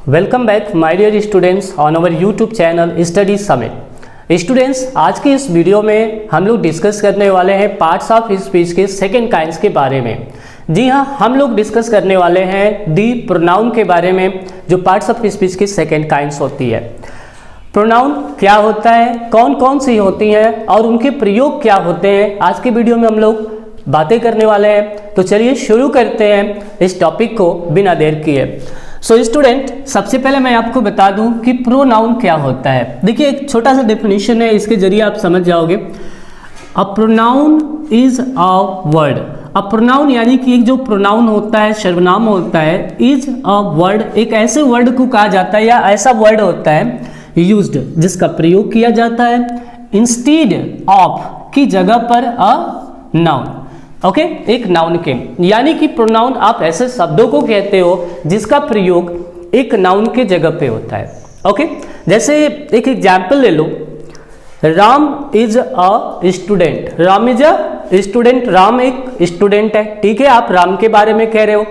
Welcome back my dear students on our YouTube channel Study Summit. Students, आज की इस video में हम लोग डिस्कस करने वाले हैं पार्ट्स ऑफ स्पीच के सेकंड काइंड्स के बारे में। जी हाँ, हम लोग डिस्कस करने वाले हैं दी प्रोनाउन के बारे में, जो पार्ट्स ऑफ स्पीच की सेकंड काइंड्स होती है। प्रोनाउन क्या होता है, कौन कौन सी होती हैं और उनके प्रयोग क्या होते हैं, आज की वीडियो में हम लोग बातें करने वाले हैं। तो चलिए शुरू करते हैं इस टॉपिक को बिना देर किए। सो स्टूडेंट, सबसे पहले मैं आपको बता दूं कि प्रोनाउन क्या होता है। देखिए, एक छोटा सा डेफिनेशन है, इसके जरिए आप समझ जाओगे। A pronoun is a word. A pronoun यानी कि एक जो प्रोनाउन होता है, सर्वनाम होता है, इज अ वर्ड, एक ऐसे वर्ड को कहा जाता है या ऐसा वर्ड होता है यूज्ड, जिसका प्रयोग किया जाता है इंस्टीड ऑफ की जगह पर अ नाउन। ओके, एक नाउन के, यानी कि प्रोनाउन आप ऐसे शब्दों को कहते हो जिसका प्रयोग एक नाउन के जगह पे होता है। ओके, जैसे एक एग्जाम्पल ले लो, Ram is a student. Ram is a student, Ram एक स्टूडेंट है। ठीक है, आप राम के बारे में कह रहे हो।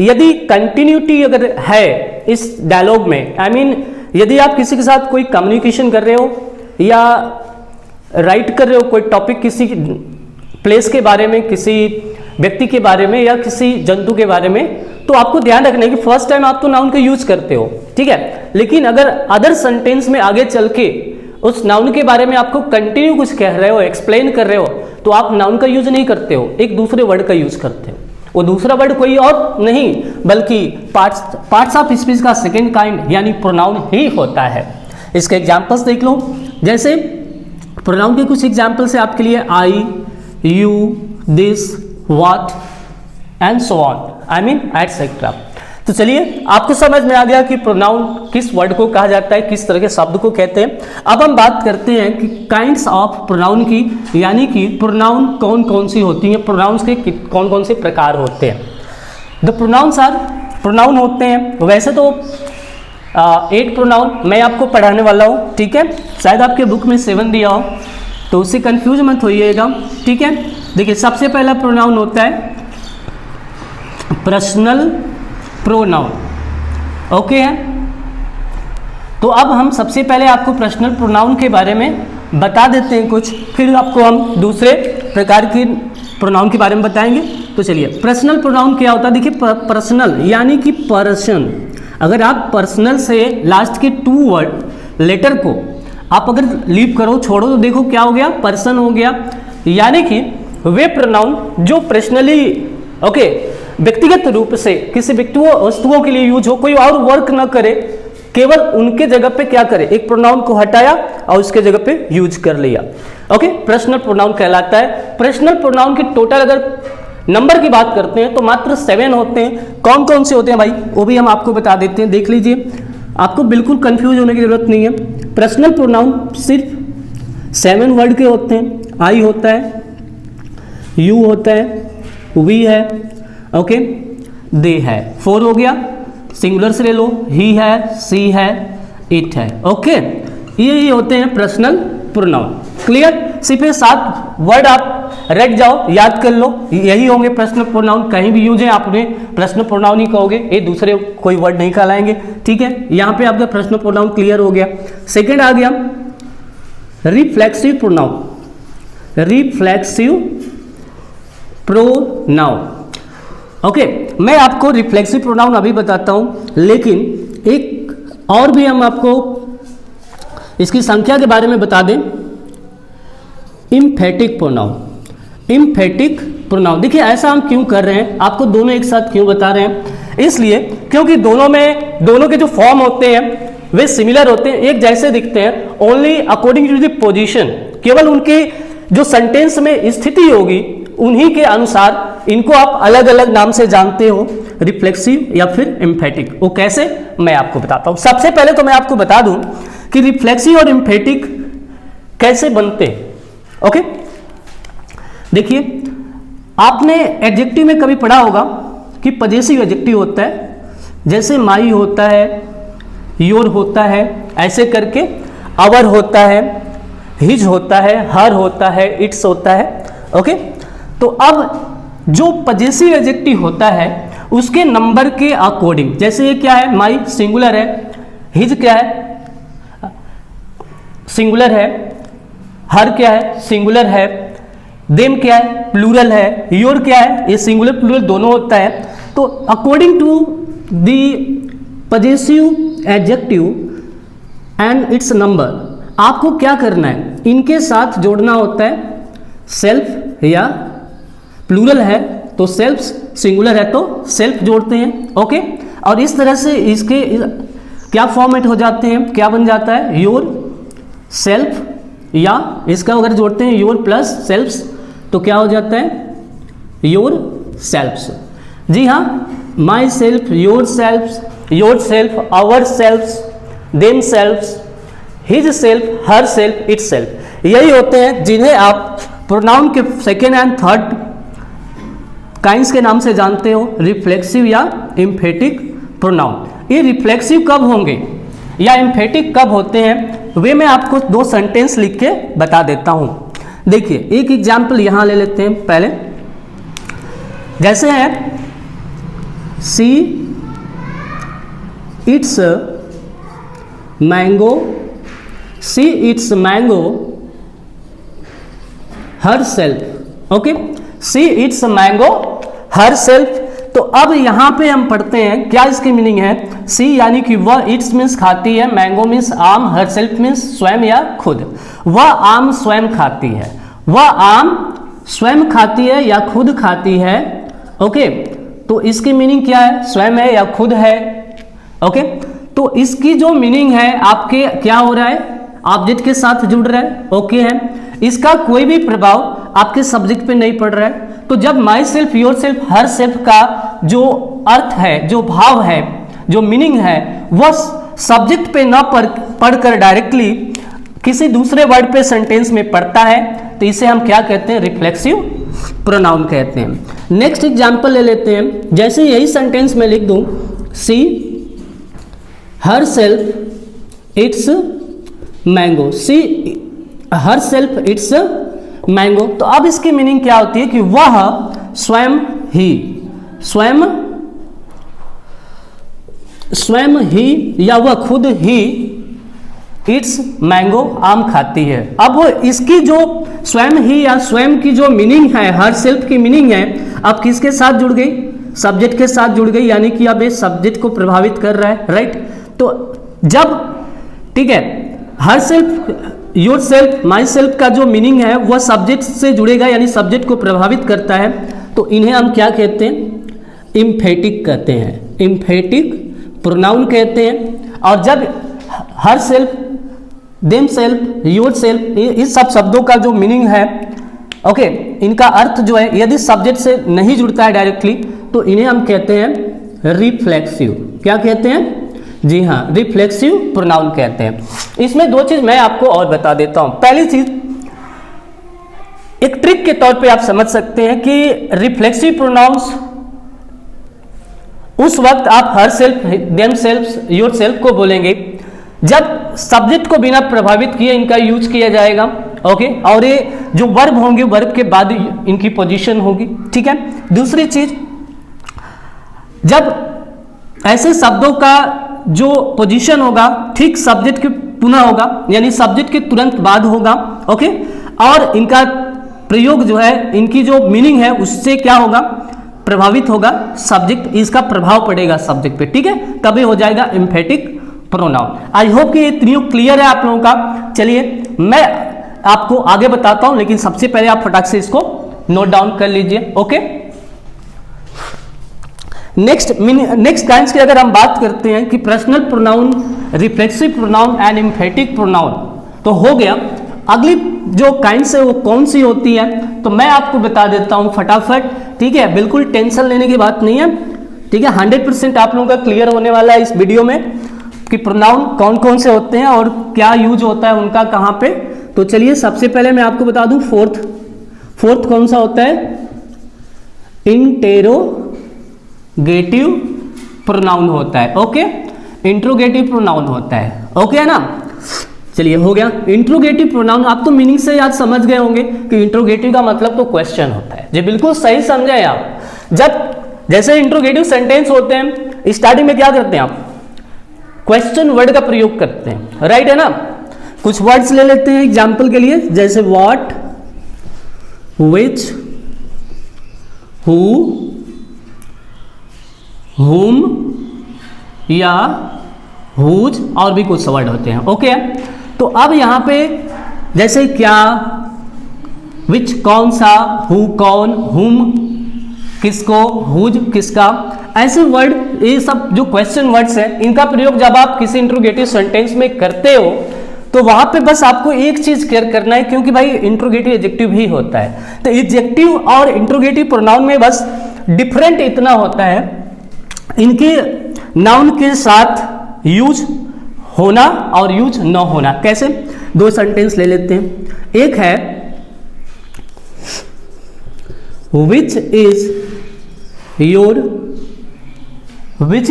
यदि कंटिन्यूटी अगर है इस डायलॉग में, आई मीन यदि आप किसी के साथ कोई कम्युनिकेशन कर रहे हो या राइट कर रहे हो कोई टॉपिक, किसी प्लेस के बारे में, किसी व्यक्ति के बारे में या किसी जंतु के बारे में, तो आपको ध्यान रखना है कि फर्स्ट टाइम आप तो नाउन का यूज करते हो, ठीक है। लेकिन अगर अदर सेंटेंस में आगे चल के उस नाउन के बारे में आपको कंटिन्यू कुछ कह रहे हो, एक्सप्लेन कर रहे हो, तो आप नाउन का यूज नहीं करते हो, एक दूसरे वर्ड का यूज करते हो। वो दूसरा वर्ड कोई और नहीं बल्कि पार्ट्स ऑफ स्पीच का सेकेंड काइंड यानी प्रोनाउन ही होता है। इसके एग्जाम्पल्स देख लो। जैसे प्रोनाउन के कुछ एग्जाम्पल्स है आपके लिए, आई, you, this, what and so on, I mean etc. तो चलिए, आपको समझ में आ गया कि प्रोनाउन किस वर्ड को कहा जाता है, किस तरह के शब्द को कहते हैं। अब हम बात करते हैं कि काइंड्स ऑफ प्रोनाउन की, यानी कि प्रोनाउन कौन कौन सी होती हैं, प्रोनाउंस के कौन कौन से प्रकार होते हैं। द प्रोनाउंस आर, प्रोनाउन होते हैं वैसे तो 8 प्रोनाउन मैं आपको पढ़ाने वाला हूँ, ठीक है। शायद आपके बुक में 7 दिया हो, तो उससे कंफ्यूज मत होइएगा, ठीक है। देखिए, सबसे पहला प्रोनाउन होता है पर्सनल प्रोनाउन। ओके है, तो अब हम सबसे पहले आपको पर्सनल प्रोनाउन के बारे में बता देते हैं कुछ, फिर आपको हम दूसरे प्रकार के प्रोनाउन के बारे में बताएंगे। तो चलिए, पर्सनल प्रोनाउन क्या होता है। देखिए, पर्सनल यानी कि पर्सन। अगर आप पर्सनल से लास्ट के 2 वर्ड लेटर को आप अगर लीव करो, छोड़ो, तो देखो क्या हो गया, पर्सन हो गया। यानी कि वे प्रोनाउन जो पर्सनली, ओके, व्यक्तिगत रूप से किसी वस्तुओं के लिए यूज हो, कोई और वर्क ना करे, केवल उनके जगह पे क्या करे, एक प्रोनाउन को हटाया और उसके जगह पे यूज कर लिया। ओके, पर्सनल प्रोनाउन कहलाता है। पर्सनल प्रोनाउन की टोटल अगर नंबर की बात करते हैं तो मात्र 7 होते हैं। कौन कौन से होते हैं भाई, वो भी हम आपको बता देते हैं, देख लीजिए, आपको बिल्कुल कंफ्यूज होने की जरूरत नहीं है। पर्सनल प्रोनाउन सिर्फ 7 वर्ड के होते हैं। आई होता है, यू होता है, वी है, ओके, दे है, 4 हो गया। सिंगुलर से ले लो, ही है, सी है, इट है, ओके। ये होते हैं पर्सनल प्रोनाउन। क्लियर, सिर्फ 7 वर्ड आप रट जाओ, याद कर लो, यही होंगे पर्सनल प्रोनाउन। कहीं भी यूज है आप उन्हें पर्सनल प्रोनाउन ही कहोगे, ये दूसरे कोई वर्ड नहीं कहलाएंगे, ठीक है। यहाँ पे आपका पर्सनल प्रोनाउन क्लियर हो गया। सेकंड आ गया reflexive pronoun. Reflexive pronoun, okay, मैं आपको रिफ्लेक्सिव प्रोनाउन अभी बताता हूँ, लेकिन एक और भी हम आपको इसकी संख्या के बारे में बता दें। Emphatic pronoun. इम्फेटिक प्रोनाउन, देखिए ऐसा हम क्यों कर रहे हैं, आपको दोनों एक साथ क्यों बता रहे हैं, इसलिए क्योंकि दोनों के जो फॉर्म होते हैं वे सिमिलर होते हैं, एक जैसे दिखते हैं। Only according to the position, केवल उनके जो सेंटेंस में स्थिति होगी उन्हीं के अनुसार इनको आप अलग अलग नाम से जानते हो, रिफ्लेक्सिव या फिर एम्फेटिक। वो कैसे, मैं आपको बताता हूं। सबसे पहले तो मैं आपको बता दूं कि रिफ्लेक्सिव और एम्फेटिक कैसे बनते हैं। ओके, देखिए, आपने एडजेक्टिव में कभी पढ़ा होगा कि पजेसिव एडजेक्टिव होता है, जैसे माई होता है, योर होता है, ऐसे करके आवर होता है, हिज होता है, हर होता है, इट्स होता है। ओके, तो अब जो पजेसिव एडजेक्टिव होता है उसके नंबर के अकॉर्डिंग, जैसे ये क्या है, माई सिंगुलर है, हिज क्या है, सिंगुलर है, हर क्या है, सिंगुलर है, देम क्या है, प्लूरल है, योर क्या है, ये सिंगुलर प्लूरल दोनों होता है। तो according to the possessive adjective and its number आपको क्या करना है, इनके साथ जोड़ना होता है। सेल्फ या प्लूरल है तो सेल्फ, सिंगुलर है तो सेल्फ जोड़ते हैं, ओके। और इस तरह से इसके क्या फॉर्मेट हो जाते हैं, क्या बन जाता है, योर सेल्फ, या इसका अगर जोड़ते हैं योर प्लस सेल्फ्स तो क्या हो जाता है, योर सेल्फ्स। जी हाँ, myself, yourself, ourselves, themselves, himself, herself, itself, यही होते हैं जिन्हें आप प्रोनाउन के सेकेंड एंड थर्ड काइंड्स के नाम से जानते हो, रिफ्लेक्सिव या एम्फेटिक प्रोनाउन। ये रिफ्लेक्सिव कब होंगे या एम्फेटिक कब होते हैं, वे मैं आपको दो सेंटेंस लिख के बता देता हूं। देखिए एक एग्जाम्पल यहां ले लेते हैं पहले, जैसे है see it's mango, see it's mango her self, okay, see it's mango her self. तो अब यहां पे हम पढ़ते हैं क्या इसकी मीनिंग है, सी यानी कि वह, इट्स मीन्स खाती है, मैंगो मीन्स आम, हर सेल्फ मीन्स स्वयं या खुद, वह आम स्वयं खाती है, वह आम स्वयं खाती है या खुद खाती है, ओके। तो इसकी मीनिंग क्या है, स्वयं है या खुद है, ओके। तो इसकी जो मीनिंग है आपके क्या हो रहा है, ऑब्जेक्ट के साथ जुड़ रहा है, ओके है, इसका कोई भी प्रभाव आपके सब्जेक्ट पे नहीं पड़ रहा है। तो जब my self, your self, her self का जो अर्थ है, जो भाव है, जो मीनिंग है, वह सब्जेक्ट पे ना पढ़कर डायरेक्टली किसी दूसरे वर्ड पे सेंटेंस में पढ़ता है, तो इसे हम क्या कहते हैं, रिफ्लेक्सिव प्रोनाउन कहते हैं। नेक्स्ट एग्जांपल ले लेते हैं, जैसे यही सेंटेंस में लिख दूं, she herself eats mango, she herself eats mango. तो अब इसकी मीनिंग क्या होती है कि वह स्वयं ही या वह खुद ही इट्स मैंगो आम खाती है। अब वो इसकी जो स्वयं ही या स्वयं की जो मीनिंग है, हर सेल्फ की मीनिंग है, अब किसके साथ जुड़ गई, सब्जेक्ट के साथ जुड़ गई, यानी कि अब ये सब्जेक्ट को प्रभावित कर रहा है, राइट। तो जब ठीक है, her self, your self, my self का जो मीनिंग है वह सब्जेक्ट से जुड़ेगा, यानी सब्जेक्ट को प्रभावित करता है, तो इन्हें हम क्या कहते हैं, इम्फेटिक कहते हैं, इम्फेटिक प्रोनाउन कहते हैं। और जब her self, them self, your self, इस सब शब्दों का जो मीनिंग है, ओके, इनका अर्थ जो है यदि सब्जेक्ट से नहीं जुड़ता है डायरेक्टली, तो इन्हें हम कहते हैं रिफ्लेक्सिव। क्या कहते हैं, जी हाँ, रिफ्लेक्सिव प्रोनाउन कहते हैं। इसमें दो चीज मैं आपको और बता देता हूं। पहली चीज, एक ट्रिक के तौर पे आप समझ सकते हैं कि रिफ्लेक्सिव प्रोनाउंस उस वक्त आप her self, them self, your self को बोलेंगे जब सब्जेक्ट को बिना प्रभावित किए इनका यूज किया जाएगा, ओके। और ये जो वर्ब होंगे, वर्ब के बाद इनकी पोजीशन होगी, ठीक है। दूसरी चीज, जब ऐसे शब्दों का जो पोजीशन होगा ठीक सब्जेक्ट के पुनः होगा, यानी सब्जेक्ट के तुरंत बाद होगा, ओके। और इनका प्रयोग जो है, इनकी जो मीनिंग है उससे क्या होगा, प्रभावित होगा सब्जेक्ट, इसका प्रभाव पड़ेगा सब्जेक्ट पे, ठीक है, तभी हो जाएगा एम्फेटिक प्रोनाउन। आई होप कि ये तीनों क्लियर है आप लोगों का। चलिए मैं आपको आगे बताता हूं, लेकिन सबसे पहले आप फटाक से इसको नोट डाउन कर लीजिए, ओके। नेक्स्ट काइंड्स की अगर हम बात करते हैं कि personal pronoun, reflexive pronoun and emphatic pronoun, तो हो गया। अगली जो काइंड्स है वो कौन सी होती है, तो मैं आपको बता देता हूं फटाफट, ठीक है, बिल्कुल टेंशन लेने की बात नहीं है, ठीक है। 100% आप लोगों का क्लियर होने वाला है इस वीडियो में कि प्रोनाउन कौन कौन से होते हैं और क्या यूज होता है उनका कहां पे। तो चलिए सबसे पहले मैं आपको बता दूं, फोर्थ कौन सा होता है, इंटेरोगेटिव प्रोनाउन होता है, ओके, इंट्रोगेटिव प्रोनाउन होता है, ओके है ना। चलिए हो गया इंट्रोगेटिव प्रोनाउन। आप तो मीनिंग से याद समझ गए होंगे कि इंट्रोगेटिव का मतलब तो क्वेश्चन होता है, जी बिल्कुल सही समझे आप। जब जैसे इंट्रोगेटिव सेंटेंस होते हैं, स्टार्टिंग में क्या करते हैं आप, क्वेश्चन वर्ड का प्रयोग करते हैं, राइट है ना। कुछ वर्ड्स ले लेते हैं एग्जाम्पल के लिए, जैसे व्हाट, विच, हु, whom या whose और भी कुछ वर्ड होते हैं। ओके, तो अब यहां पे जैसे क्या, which कौन सा, who कौन, whom किसको, whose किसका, ऐसे वर्ड, ये सब जो क्वेश्चन वर्ड्स हैं, इनका प्रयोग जब आप किसी इंट्रोगेटिव सेंटेंस में करते हो तो वहां पे बस आपको एक चीज क्लियर करना है, क्योंकि भाई इंट्रोगेटिव एडजेक्टिव भी होता है, तो एडजेक्टिव और इंट्रोगेटिव प्रोनाउन में बस डिफरेंट इतना होता है, इनके नाउन के साथ यूज होना और यूज न होना। कैसे, दो सेंटेंस ले लेते हैं, एक है which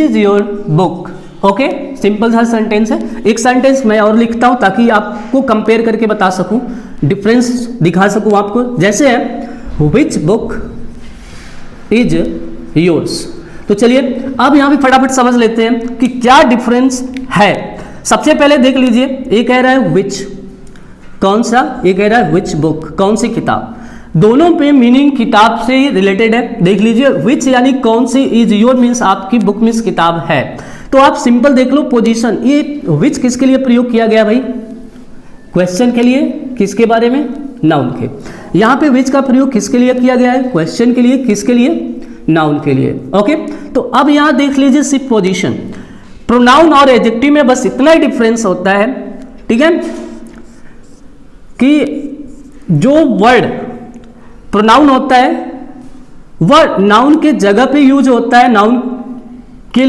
is your book. Okay, simple सा सेंटेंस है। एक सेंटेंस मैं और लिखता हूं ताकि आपको कंपेयर करके बता सकूं, डिफरेंस दिखा सकूं आपको। जैसे है विच बुक इज योर्स। तो चलिए अब यहां पे फटाफट समझ लेते हैं कि क्या डिफरेंस है। सबसे पहले देख लीजिए, ये कह रहा है विच, कौन सा, ये कह रहा है विच बुक, कौन सी किताब। दोनों पे मीनिंग किताब से ही रिलेटेड है। देख लीजिए, विच यानी कौन सी, इज योर मीन्स आपकी, बुक मीन्स किताब है। तो आप सिंपल देख लो पोजीशन, ये विच किसके लिए प्रयोग किया गया भाई, क्वेश्चन के लिए, किसके बारे में, नाउन के। यहां पे विच का प्रयोग किसके लिए किया गया है, क्वेश्चन के लिए, किसके लिए, नाउन के लिए। ओके, तो अब यहां देख लीजिए सिर्फ पोजीशन, प्रोनाउन और एडजेक्टिव में बस इतना ही डिफरेंस होता है, ठीक है, कि जो वर्ड प्रोनाउन होता है वह नाउन के जगह पे यूज होता है, नाउन के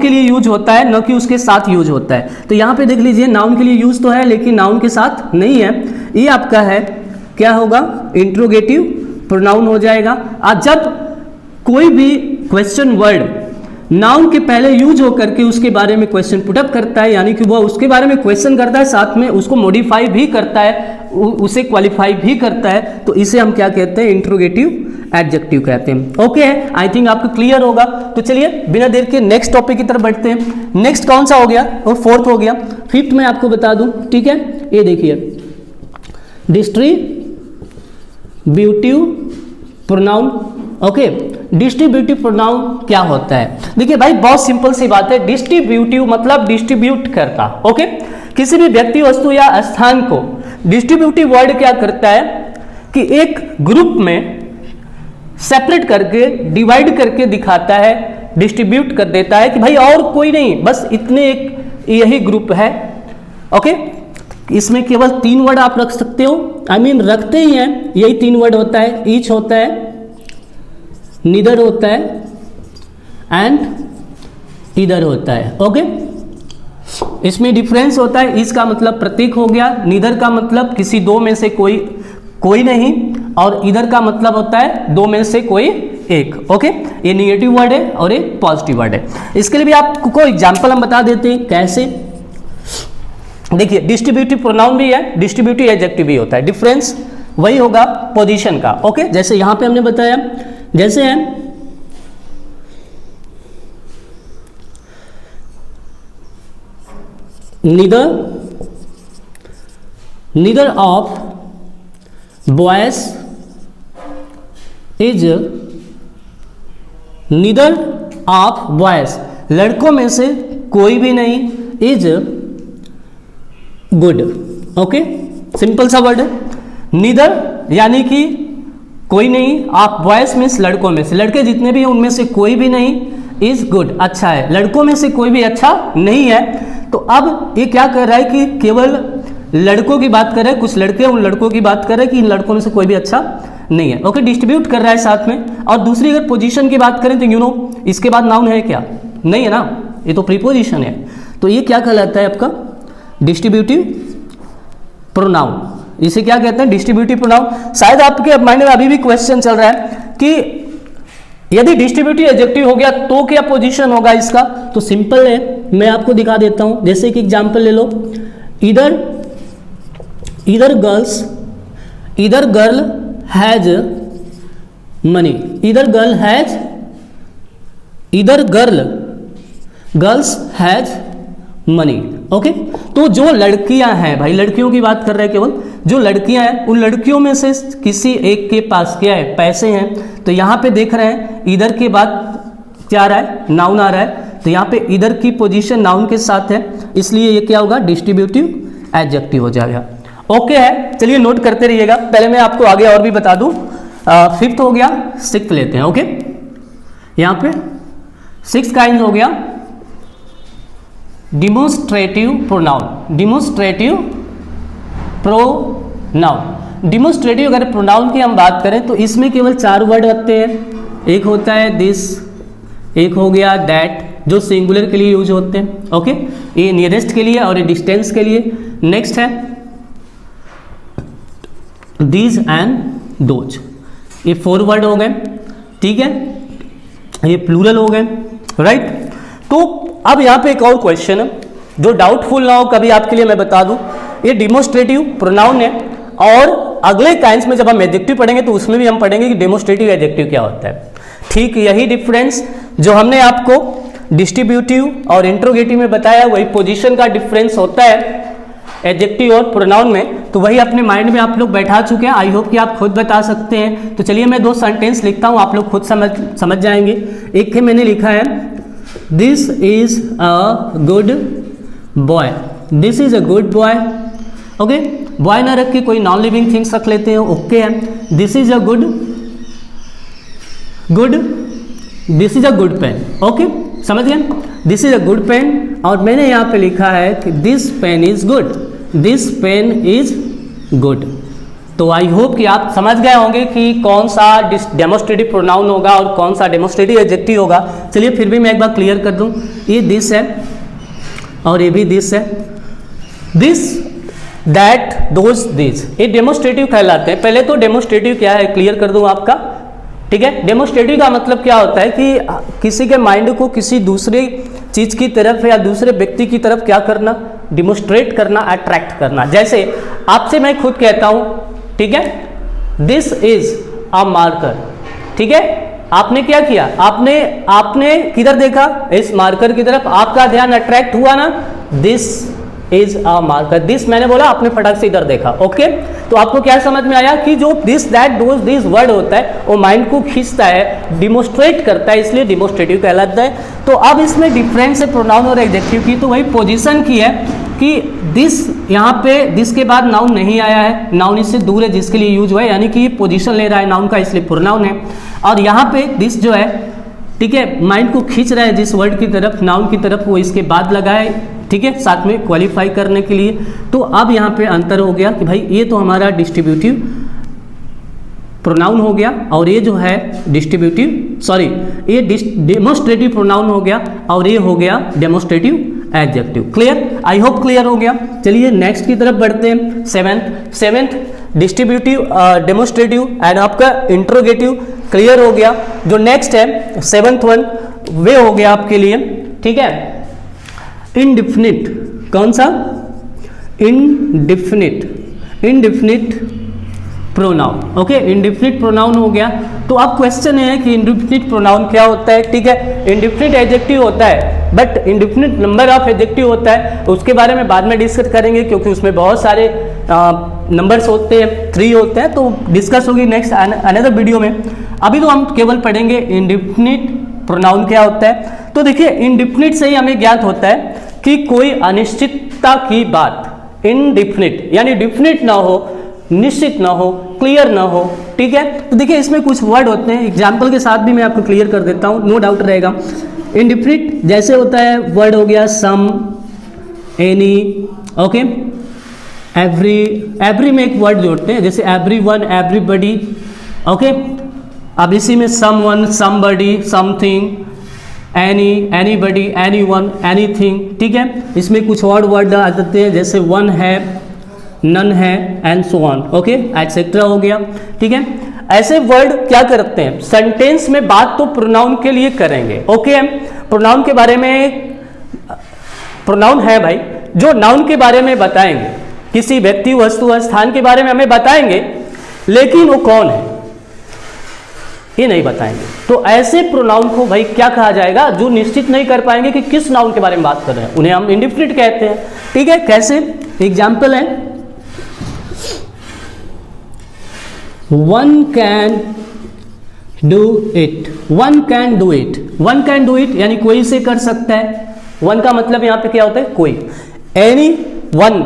लिए यूज होता है, न कि उसके साथ यूज होता है। तो यहां पे देख लीजिए, नाउन के लिए यूज तो है लेकिन नाउन के साथ नहीं है। ये आपका है, क्या होगा, इंट्रोगेटिव प्रोनाउन हो जाएगा। और जब कोई भी क्वेश्चन वर्ड नाउन के पहले यूज होकर के उसके बारे में क्वेश्चन पुटअप करता है, यानी कि वह उसके बारे में क्वेश्चन करता है, साथ में उसको मॉडिफाई भी करता है, उसे क्वालिफाई भी करता है, तो इसे हम क्या कहते हैं, इंट्रोगेटिव एडजेक्टिव कहते हैं। ओके, आई थिंक आपको क्लियर होगा। तो चलिए बिना देर के नेक्स्ट टॉपिक की तरफ बढ़ते हैं। नेक्स्ट कौन सा हो गया, और फोर्थ हो गया। फिफ्थ में आपको बता दूं, ठीक है, ये देखिए, distributive pronoun. Okay, distributive pronoun क्या होता है, देखिए भाई बहुत सिंपल सी बात है। डिस्ट्रीब्यूटिव मतलब डिस्ट्रीब्यूट करना। ओके, किसी भी व्यक्ति, वस्तु या स्थान को डिस्ट्रीब्यूटिव वर्ड क्या करता है कि एक ग्रुप में सेपरेट करके, डिवाइड करके दिखाता है, डिस्ट्रीब्यूट कर देता है कि भाई और कोई नहीं, बस इतने एक यही ग्रुप है। ओके, इसमें केवल 3 वर्ड आप रख सकते हो, आई मीन रखते ही हैं, यही 3 वर्ड होता है, ईच होता है, नीदर होता है एंड इधर होता है। ओके, इसमें डिफरेंस होता है, ईच का मतलब प्रतीक हो गया, नीदर का मतलब किसी दो में से कोई नहीं, और इधर का मतलब होता है दो में से कोई एक। ओके, ये निगेटिव वर्ड है और ये पॉजिटिव वर्ड है। इसके लिए भी आपको एग्जांपल हम बता देते हैं कैसे। देखिए, डिस्ट्रीब्यूटिव प्रोनाउन भी है, डिस्ट्रीब्यूटिव एडजेक्टिव भी होता है, डिफरेंस वही होगा पोजीशन का। ओके, जैसे यहां पे हमने बताया, जैसे है neither of boys is, neither of boys लड़कों में से कोई भी नहीं, इज गुड। ओके, सिंपल सा वर्ड है। नीदर यानी कि कोई नहीं, ऑफ बॉयज मीन्स लड़कों में से, लड़के जितने भी हैं उनमें से कोई भी नहीं, इज गुड अच्छा है, लड़कों में से कोई भी अच्छा नहीं है। तो अब ये क्या कर रहा है कि केवल लड़कों की बात कर रहा है, कुछ लड़के उन लड़कों की बात कर रहे हैं कि इन लड़कों में से कोई भी अच्छा नहीं है। ओके, डिस्ट्रीब्यूट कर रहा है साथ में। और दूसरी अगर पोजीशन की बात करें तो यू नो, इसके बाद नाउन है क्या, नहीं है ना, ये तो प्रीपोजिशन है। तो ये क्या कहलाता है आपका, डिस्ट्रीब्यूटिव प्रोनाउन। इसे क्या कहते हैं, डिस्ट्रीब्यूटिव प्रोनाउन। शायद आपके माइंड में अभी भी क्वेश्चन चल रहा है कि यदि डिस्ट्रीब्यूटिव एडजेक्टिव हो गया तो क्या पोजीशन होगा इसका। तो सिंपल है, मैं आपको दिखा देता हूं। जैसे कि एग्जांपल ले लो, इधर गर्ल हैज मनी, इधर गर्ल हैज इधर गर्ल्स हैज मनी। ओके, तो जो लड़कियां हैं भाई, लड़कियों की बात कर रहे हैं केवल, जो लड़कियां हैं उन लड़कियों में से किसी एक के पास क्या है, पैसे हैं। तो यहाँ पे देख रहे हैं इधर के बाद क्या आ रहा है, नाउन आ रहा है। तो यहाँ पे इधर की पोजीशन नाउन के साथ है, इसलिए ये क्या होगा, डिस्ट्रीब्यूटिव एडजेक्टिव हो जाएगा। ओके है, चलिए नोट करते रहिएगा। पहले मैं आपको आगे और भी बता दूं, फिफ्थ हो गया, सिक्स्थ लेते हैं। ओके, यहाँ पे सिक्स्थ काइंड हो गया demonstrative pronoun. Demonstrative pronoun, demonstrative अगर प्रोनाउन की हम बात करें तो इसमें केवल 4 वर्ड होते हैं। एक होता है दिस, एक हो गया दैट, जो सिंगुलर के लिए यूज होते हैं। ओके, ये नियरेस्ट के लिए और ये डिस्टेंस के लिए। नेक्स्ट है दीज एंड दोज, ये 4 वर्ड हो गए। ठीक है, ये प्लूरल हो गए, राइट। तो अब यहाँ पे एक और क्वेश्चन है जो डाउटफुल ना हो कभी आपके लिए, मैं बता दूं, ये डिमोन्स्ट्रेटिव प्रोनाउन है और अगले काइंस में जब हम एडजेक्टिव पढ़ेंगे तो उसमें भी हम पढ़ेंगे कि डेमोन्स्ट्रेटिव एडजेक्टिव क्या होता है। ठीक यही डिफरेंस जो हमने आपको डिस्ट्रीब्यूटिव और इंट्रोगेटिव में बताया, वही पोजीशन का डिफरेंस होता है एडजेक्टिव और प्रोनाउन में। तो वही अपने माइंड में आप लोग बैठा चुके हैं। आई होप कि आप खुद बता सकते हैं। तो चलिए मैं 2 सेंटेंस लिखता हूं, आप लोग खुद समझ जाएंगे। एक है मैंने लिखा है this is a good boy, this is a good boy. Okay, boy ना रख के कोई नॉन लिविंग थिंग्स रख लेते हैं। ओके है, this is a good, this is a good pen. Okay, समझ गए, this is a good pen. और मैंने यहाँ पे लिखा है कि this pen is good, this pen is good. तो आई होप कि आप समझ गए होंगे कि कौन सा डेमोन्स्ट्रेटिव प्रोनाउन होगा और कौन सा डेमोन्स्ट्रेटिव एडजेक्टिव होगा। चलिए फिर भी मैं एक बार क्लियर कर दूं, ये दिस है और ये भी दिस है। दिस, दैट, दोज, दिस, ये डेमोन्स्ट्रेटिव कहलाते हैं। पहले तो डेमोन्स्ट्रेटिव क्या है क्लियर कर दूं आपका। ठीक है, डेमोन्स्ट्रेटिव का मतलब क्या होता है कि किसी के माइंड को किसी दूसरे चीज की तरफ या दूसरे व्यक्ति की तरफ क्या करना, डिमोन्स्ट्रेट करना, अट्रैक्ट करना। जैसे आपसे मैं खुद कहता हूं, ठीक है, दिस इज अ मार्कर। ठीक है, आपने क्या किया, आपने किधर देखा, इस मार्कर की तरफ, आपका ध्यान अट्रैक्ट हुआ ना, this is a marker. This मैंने बोला, आपने फटाक से इधर देखा। ओके, तो आपको क्या समझ में आया कि जो this, that, those, this word होता है वो माइंड को खींचता है, डिमोन्स्ट्रेट करता है, इसलिए डिमोन्स्ट्रेटिव कहलाता है। तो अब इसमें डिफरेंस है प्रोनाउन और एडजेक्टिव की, तो वही पोजीशन की है कि दिस, यहाँ पे दिस के बाद नाउन नहीं आया है, नाउन इससे दूर है जिसके लिए यूज हुआ है, यानी कि ये पोजीशन ले रहा है नाउन का, इसलिए प्रोनाउन है। और यहाँ पे दिस जो है, ठीक है, माइंड को खींच रहा है जिस वर्ड की तरफ, नाउन की तरफ, वो इसके बाद लगा है। ठीक है, साथ में क्वालिफाई करने के लिए। तो अब यहाँ पे अंतर हो गया कि भाई ये तो हमारा डिस्ट्रीब्यूटिव प्रोनाउन हो गया और ये जो है ये डेमोन्स्ट्रेटिव प्रोनाउन हो गया और ये हो गया demonstrative adjective. Clear, I hope clear हो गया। चलिए नेक्स्ट की तरफ बढ़ते हैं। सेवेंथ डिस्ट्रीब्यूटिव, डेमोन्स्ट्रेटिव एंड आपका इंट्रोगेटिव क्लियर हो गया। जो नेक्स्ट है 7th वन, वे हो गया आपके लिए, ठीक है, इनडिफिनिट। कौन सा, indefinite pronoun. Okay, indefinite pronoun हो गया। तो अब क्वेश्चन है कि इनडिफिनिट प्रोनाउन क्या होता है। ठीक है, इनडिफिनिट एडजेक्टिव होता है but indefinite number of adjective होता है, उसके बारे में बाद में डिस्कस करेंगे क्योंकि उसमें बहुत सारे नंबर्स होते हैं, 3 होते हैं, तो डिस्कस होगी नेक्स्ट अनदर वीडियो में। अभी तो हम केवल पढ़ेंगे इनडिफिनिट प्रोनाउन क्या होता है। तो देखिए, इनडिफिनिट से ही हमें ज्ञात होता है कि कोई अनिश्चितता की बात, इनडिफिनिट यानी डिफिनिट ना हो, निश्चित ना हो, क्लियर ना हो। ठीक है, तो देखिए इसमें कुछ वर्ड होते हैं, एग्जाम्पल के साथ भी मैं आपको क्लियर कर देता हूँ, नो डाउट रहेगा। इनडिफिनिट जैसे होता है, वर्ड हो गया सम, एनी, ओके, एवरी में एक वर्ड जोड़ते हैं, जैसे एवरीवन, एवरीबडी। ओके, अब इसी में someone, somebody, something, any, anybody, anyone, anything. ठीक है, इसमें कुछ और वर्ड आ जाते हैं जैसे वन है, नन है, and so on. Okay, etcetera हो गया। ठीक है, ऐसे वर्ड क्या करते हैं, सेंटेंस में बात तो प्रोनाउन के लिए करेंगे। ओके, प्रोनाउन के बारे में, प्रोनाउन है भाई जो नाउन के बारे में बताएंगे, किसी व्यक्ति, वस्तु, स्थान के बारे में हमें बताएंगे, लेकिन वो कौन है, ये नहीं बताएंगे। तो ऐसे प्रोनाउन को भाई क्या कहा जाएगा, जो निश्चित नहीं कर पाएंगे कि किस नाउन के बारे में बात कर रहे हैं, उन्हें हम इंडिफिनिट कहते हैं। ठीक है, कैसे? एग्जाम्पल है, one can do it, one can do it, one can do it यानी कोई से कर सकता है। वन का मतलब यहाँ पे क्या होता है, कोई। एनी वन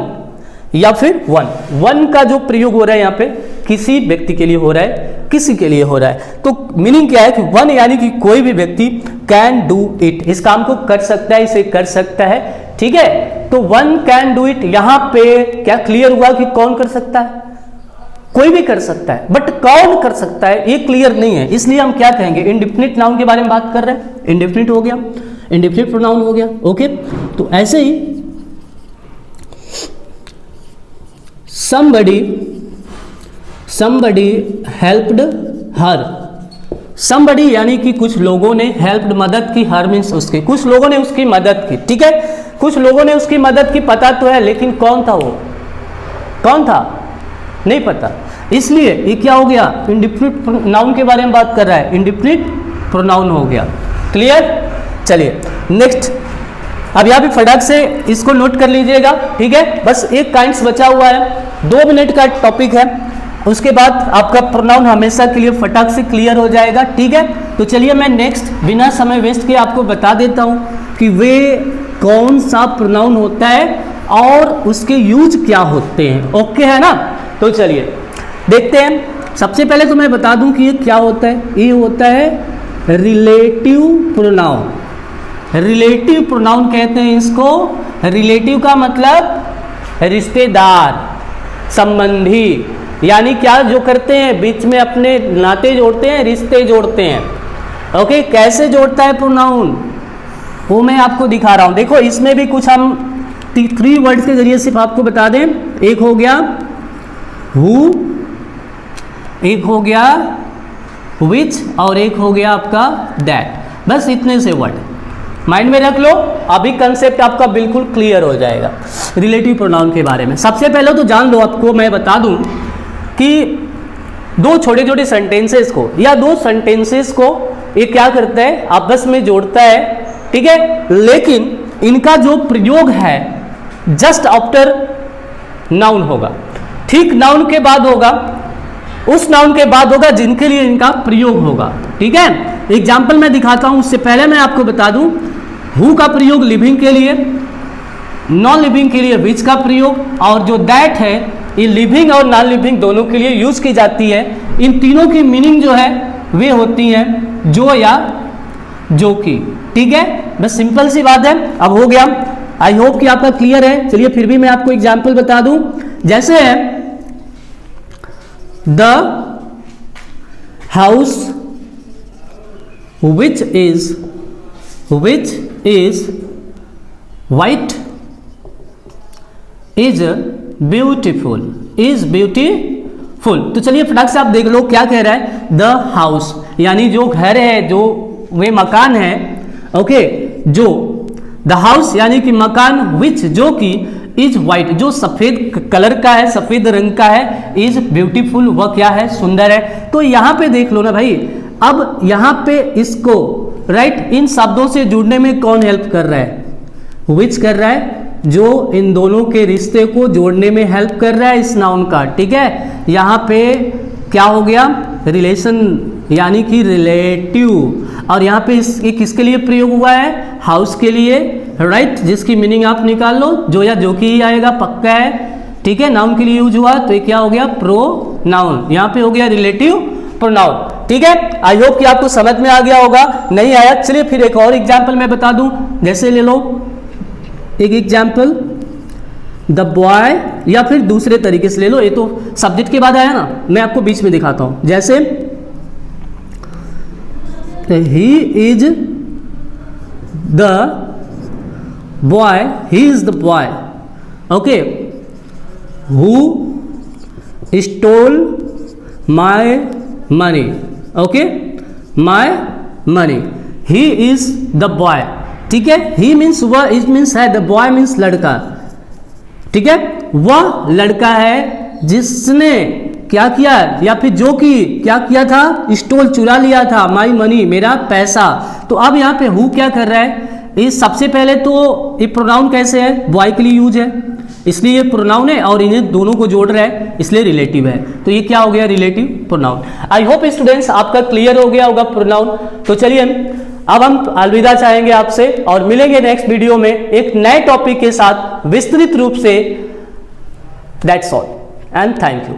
या फिर वन, वन का जो प्रयोग हो रहा है यहाँ पे किसी व्यक्ति के लिए हो रहा है, किसी के लिए हो रहा है। तो मीनिंग क्या है कि वन यानी कि कोई भी व्यक्ति कैन डू इट, इस काम को कर सकता है, इसे कर सकता है। ठीक है, तो वन कैन डू इट, यहां पे क्या क्लियर हुआ कि कौन कर सकता है? कोई भी कर सकता है, बट कौन कर सकता है ये क्लियर नहीं है, इसलिए हम क्या कहेंगे, इंडेफिनिट नाउन के बारे में बात कर रहे हैं। इंडेफिनिट हो गया, इंडेफिनिट प्रोनाउन हो गया। ओके, तो ऐसे ही somebody helped her, somebody यानी कि कुछ लोगों ने, helped मदद की, her मीन्स उसके, कुछ लोगों ने उसकी मदद की। ठीक है, कुछ लोगों ने उसकी मदद की, पता तो है, लेकिन कौन था वो, कौन था नहीं पता, इसलिए ये क्या हो गया, इंडेफिनिट नाउन के बारे में बात कर रहा है, इंडेफिनिट प्रोनाउन हो गया। क्लियर? चलिए नेक्स्ट, अब यहाँ पे फटाक से इसको नोट कर लीजिएगा। ठीक है, बस एक काइंड्स बचा हुआ है, 2 मिनट का टॉपिक है, उसके बाद आपका प्रोनाउन हमेशा के लिए फटाक से क्लियर हो जाएगा। ठीक है, तो चलिए मैं नेक्स्ट बिना समय वेस्ट किए आपको बता देता हूँ कि वे कौन सा प्रोनाउन होता है और उसके यूज क्या होते हैं। ओके है ना? तो चलिए देखते हैं। सबसे पहले तो मैं बता दूं कि ये क्या होता है, ये होता है रिलेटिव प्रोनाउन। रिलेटिव प्रोनाउन कहते हैं इसको। रिलेटिव का मतलब रिश्तेदार, संबंधी, यानी क्या जो करते हैं, बीच में अपने नाते जोड़ते हैं, रिश्ते जोड़ते हैं। ओके, कैसे जोड़ता है प्रोनाउन वो मैं आपको दिखा रहा हूं। देखो इसमें भी कुछ हम 3 वर्ड्स के जरिए सिर्फ आपको बता दें। एक हो गया हु, एक हो गया विच और एक हो गया आपका दैट। बस इतने से वर्ड माइंड में रख लो, अभी कंसेप्ट आपका बिल्कुल क्लियर हो जाएगा रिलेटिव प्रोनाउन के बारे में। सबसे पहले तो जान लो, आपको मैं बता दूं कि 2 छोटे छोटे सेंटेंसेस को या 2 सेंटेंसेस को ये क्या करता है, आपस में जोड़ता है। ठीक है, लेकिन इनका जो प्रयोग है जस्ट आफ्टर नाउन होगा, ठीक नाउन के बाद होगा, उस नाउन के बाद होगा जिनके लिए इनका प्रयोग होगा। ठीक है, एग्जाम्पल मैं दिखाता हूं, उससे पहले मैं आपको बता दूं हु का प्रयोग लिविंग के लिए, नॉन लिविंग के लिए विच का प्रयोग, और जो दैट है ये लिविंग और नॉन लिविंग दोनों के लिए यूज की जाती है। इन तीनों की मीनिंग जो है वे होती हैं जो या जो की। ठीक है, बस सिंपल सी बात है। अब हो गया, आई होप कि आपका क्लियर है। चलिए फिर भी मैं आपको एग्जाम्पल बता दूं, जैसे है the house which is white is beautiful, is beautiful। तो चलिए फटाक से आप देख लो क्या कह रहा है, द हाउस यानी जो घर है, जो वे मकान है। ओके, जो द हाउस यानी कि मकान, विच जो कि, इज वाइट जो सफेद कलर का है, सफेद रंग का है, इज ब्यूटीफुल वह क्या है, सुंदर है। तो यहाँ पे देख लो ना भाई, अब यहाँ पे इसको राइट इन शब्दों से जुड़ने में कौन हेल्प कर रहा है, विच कर रहा है, जो इन दोनों के रिश्ते को जोड़ने में हेल्प कर रहा है इस नाउन का। ठीक है, यहाँ पे क्या हो गया, रिलेशन यानी कि रिलेटिव, और यहाँ पे ये किसके लिए प्रयोग हुआ है, हाउस के लिए, राइट, जिसकी मीनिंग आप निकाल लो, जो या जो की ही आएगा, पक्का है। ठीक है, नाउन के लिए यूज हुआ तो ये क्या हो गया, प्रोनाउन, यहाँ पे हो गया रिलेटिव प्रोनाउन। ठीक है, आई होप कि आपको समझ में आ गया होगा। नहीं आया, चलिए फिर एक और एग्जाम्पल मैं बता दूं, जैसे ले लो एक एग्जाम्पल, द बॉय, या फिर दूसरे तरीके से ले लो, ये तो सब्जेक्ट के बाद आया ना, मैं आपको बीच में दिखाता हूं। जैसे he is the boy, he is the boy. Okay, who stole my money, okay, my money, he is the boy. ठीक है, ही मीन्स वह, इज मीन्स है, द बॉय मीन्स लड़का। ठीक है, वह लड़का है जिसने क्या किया, या फिर जो कि क्या किया था, स्टोल चुरा लिया था, माई मनी मेरा पैसा। तो अब यहाँ पे हु क्या कर रहा है, इस सबसे पहले तो ये प्रोनाउन कैसे है, बॉय के लिए यूज है, इसलिए ये प्रोनाउन है और इन्हें दोनों को जोड़ रहा है, इसलिए रिलेटिव है। तो ये क्या हो गया, relative pronoun. I hope students आपका क्लियर हो गया होगा प्रोनाउन। तो चलिए अब हम अलविदा चाहेंगे आपसे और मिलेंगे नेक्स्ट वीडियो में एक नए टॉपिक के साथ विस्तृत रूप से। That's all and thank you.